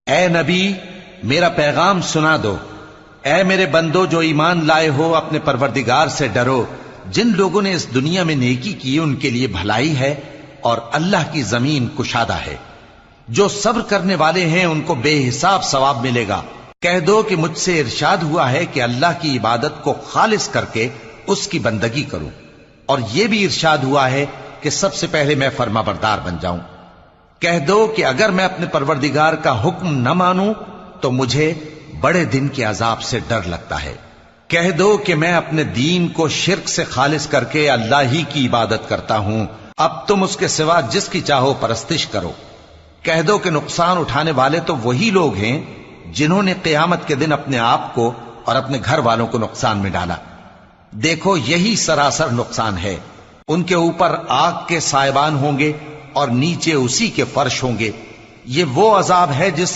اے نبی میرا پیغام سنا دو، اے میرے بندو جو ایمان لائے ہو اپنے پروردگار سے ڈرو۔ جن لوگوں نے اس دنیا میں نیکی کی ان کے لیے بھلائی ہے اور اللہ کی زمین کشادہ ہے۔ جو صبر کرنے والے ہیں ان کو بے حساب ثواب ملے گا۔ کہہ دو کہ مجھ سے ارشاد ہوا ہے کہ اللہ کی عبادت کو خالص کر کے اس کی بندگی کروں، اور یہ بھی ارشاد ہوا ہے کہ سب سے پہلے میں فرما بردار بن جاؤں۔ کہہ دو کہ اگر میں اپنے پروردگار کا حکم نہ مانوں تو مجھے بڑے دن کے عذاب سے ڈر لگتا ہے۔ کہہ دو کہ میں اپنے دین کو شرک سے خالص کر کے اللہ ہی کی عبادت کرتا ہوں، اب تم اس کے سوا جس کی چاہو پرستش کرو۔ کہہ دو کہ نقصان اٹھانے والے تو وہی لوگ ہیں جنہوں نے قیامت کے دن اپنے آپ کو اور اپنے گھر والوں کو نقصان میں ڈالا۔ دیکھو یہی سراسر نقصان ہے۔ ان کے اوپر آگ کے سائبان ہوں گے اور نیچے اسی کے فرش ہوں گے۔ یہ وہ عذاب ہے جس